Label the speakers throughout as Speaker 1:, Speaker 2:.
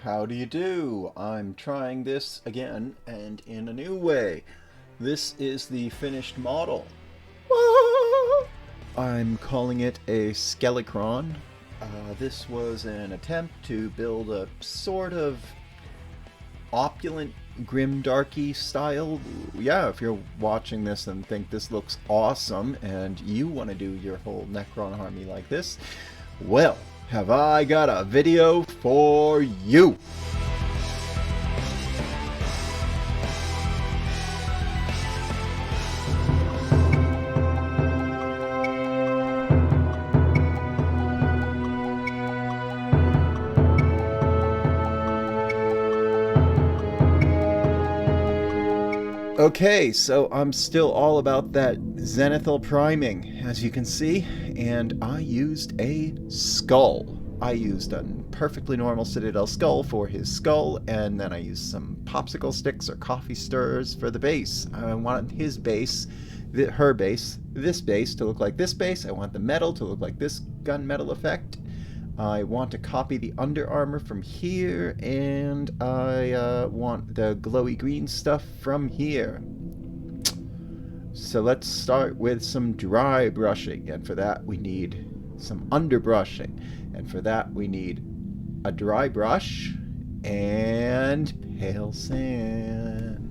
Speaker 1: How do you do? I'm trying this again and in a new way. This is the finished model. I'm calling it a Skelecron. This was an attempt to build a sort of opulent grimdarky style. Yeah, if you're watching this and think this looks awesome and you want to do your whole Necron army like this, well, have I got a video for you! Okay, so I'm still all about that zenithal priming, as you can see, and I used a skull. I used a perfectly normal Citadel skull for his skull, and then I used some popsicle sticks or coffee stirrers for the base. I wanted his base, her base, this base to look like this base. I want the metal to look like this gunmetal effect. I want to copy the under armor from here, and I want the glowy green stuff from here. So let's start with some dry brushing, and for that we need some underbrushing, and for that we need a dry brush and pale sand.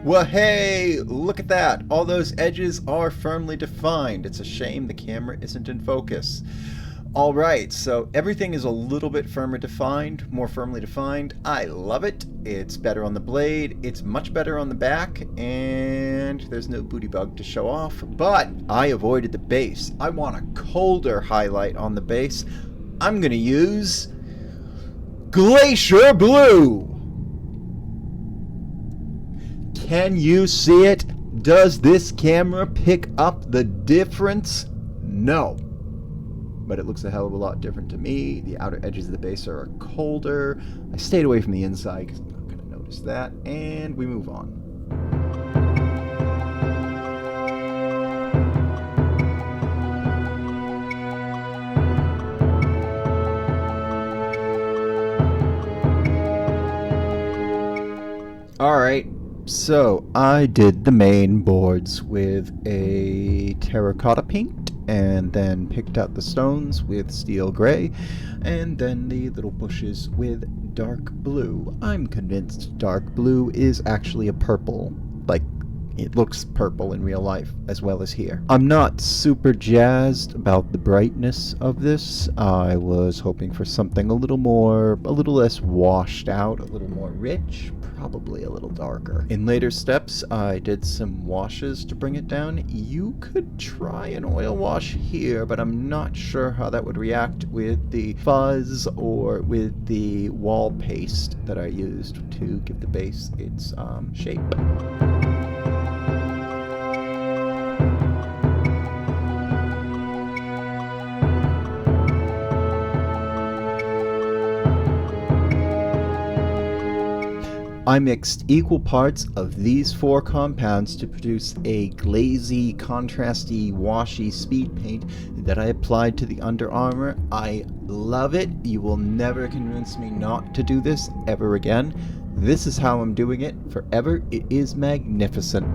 Speaker 1: Well, hey, look at that. All those edges are firmly defined. It's a shame the camera isn't in focus. All right, so everything is a little bit firmer defined, more firmly defined. I love it. It's better on the blade. It's much better on the back, and there's no booty bug to show off. But I avoided the base. I want a colder highlight on the base. I'm going to use Glacier Blue. Can you see it? Does this camera pick up the difference? No. But it looks a hell of a lot different to me. The outer edges of the base are colder. I stayed away from the inside because I'm not going to notice that. And we move on. Alright. So, I did the main boards with a terracotta paint, and then picked out the stones with steel gray, and then the little bushes with dark blue. I'm convinced dark blue is actually a purple. Like, it looks purple in real life, as well as here. I'm not super jazzed about the brightness of this. I was hoping for something a little less washed out, a little more rich, probably a little darker. In later steps, I did some washes to bring it down. You could try an oil wash here, but I'm not sure how that would react with the fuzz or with the wall paste that I used to give the base its shape. I mixed equal parts of these four compounds to produce a glazy, contrasty, washy speed paint that I applied to the under armor. I love it. You will never convince me not to do this ever again. This is how I'm doing it forever. It is magnificent.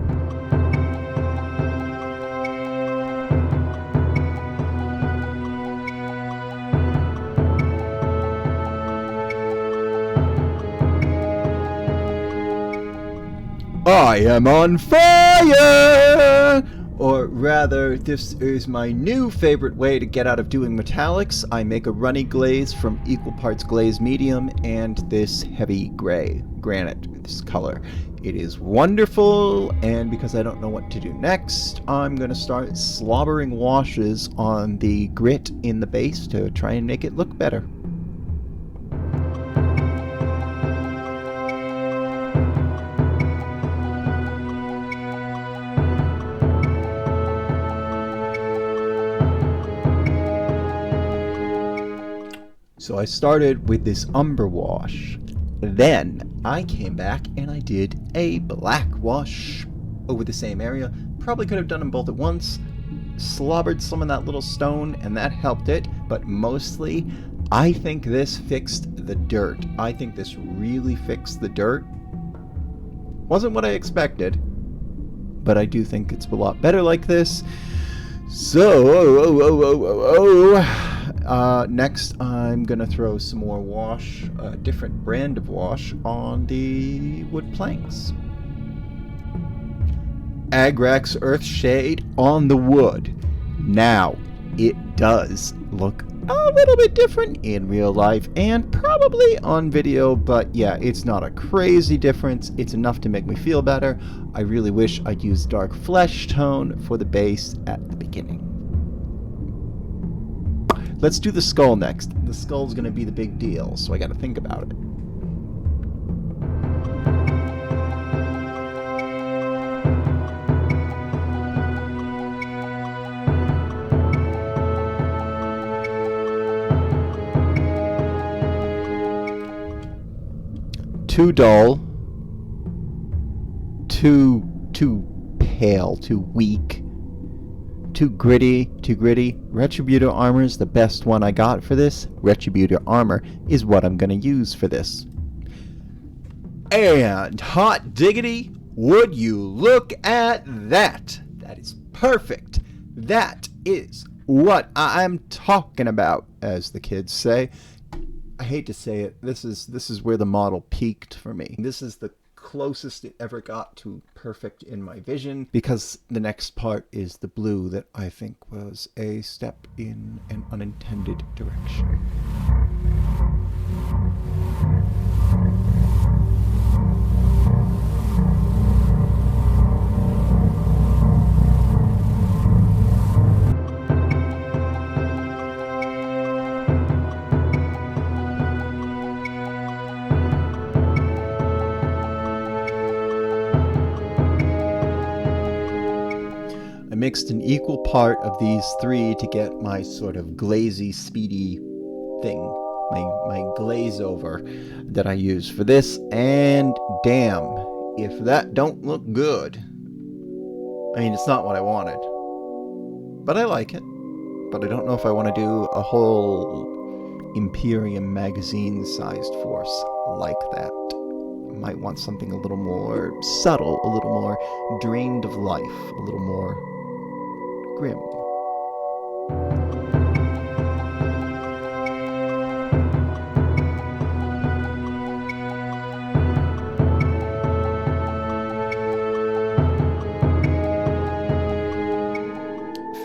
Speaker 1: I am on fire! Or rather, this is my new favorite way to get out of doing metallics. I make a runny glaze from equal parts glaze medium and this heavy gray, granite, this color. It is wonderful, and because I don't know what to do next, I'm going to start slobbering washes on the grit in the base to try and make it look better. So I started with this umber wash, Then I came back and I did a black wash over the same area. Probably could have done them both at once. Slobbered some of that little stone and that helped it, but mostly I think this fixed the dirt. I think this really fixed the dirt. Wasn't what I expected, but I do think it's a lot better like this. So, next I'm gonna throw some more wash, a different brand of wash, on the wood planks. Agrax Earthshade on the wood. Now, it does look a little bit different in real life and probably on video, but yeah, it's not a crazy difference. It's enough to make me feel better. I really wish I'd used dark flesh tone for the base at the beginning. Let's do the skull next. The skull's gonna be the big deal, so I gotta think about it. Too dull, too pale, too weak, too gritty. Retributor Armor is the best one I got for this. Retributor Armor is what I'm going to use for this. And hot diggity, would you look at that? That is perfect. That is what I'm talking about, as the kids say. I hate to say it, this is where the model peaked for me. This is the closest it ever got to perfect in my vision, because the next part is the blue that I think was a step in an unintended direction. Mixed an equal part of these three to get my sort of glazy, speedy thing, my glaze over that I use for this, and damn, if that don't look good. I mean, it's not what I wanted, but I like it. But I don't know if I want to do a whole Imperium magazine-sized force like that. Might want something a little more subtle, a little more drained of life, a little more grim.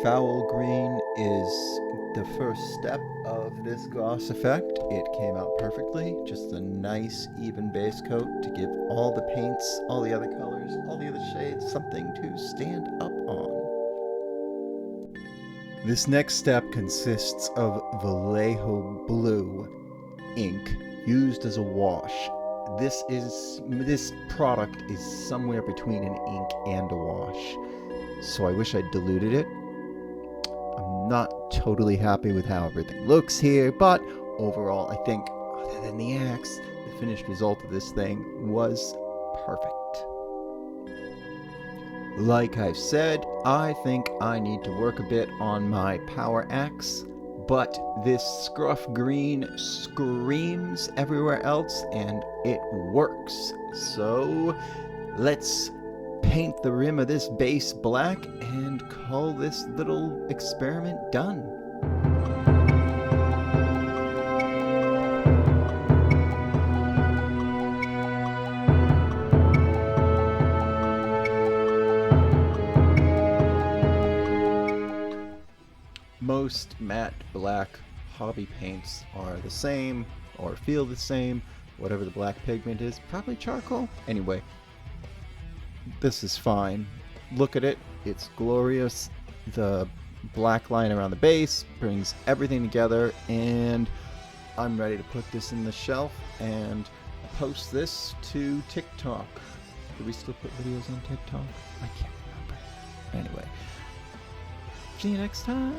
Speaker 1: Foul green is the first step of this gloss effect. It came out perfectly. Just a nice even base coat to give all the paints, all the other colors, all the other shades something to stand up on. This next step consists of Vallejo Blue ink used as a wash. This product is somewhere between an ink and a wash, so I wish I'd diluted it. I'm not totally happy with how everything looks here, but overall I think, other than the axe, the finished result of this thing was perfect. Like I've said, I think I need to work a bit on my power axe, but this scruff green screams everywhere else and it works. So let's paint the rim of this base black and call this little experiment done. Most matte black hobby paints are the same or feel the same, whatever the black pigment is, probably charcoal. Anyway, this is fine. Look at it, it's glorious. The black line around the base brings everything together, and I'm ready to put this in the shelf and post this to TikTok. Do we still put videos on TikTok? I can't remember. Anyway, see you next time.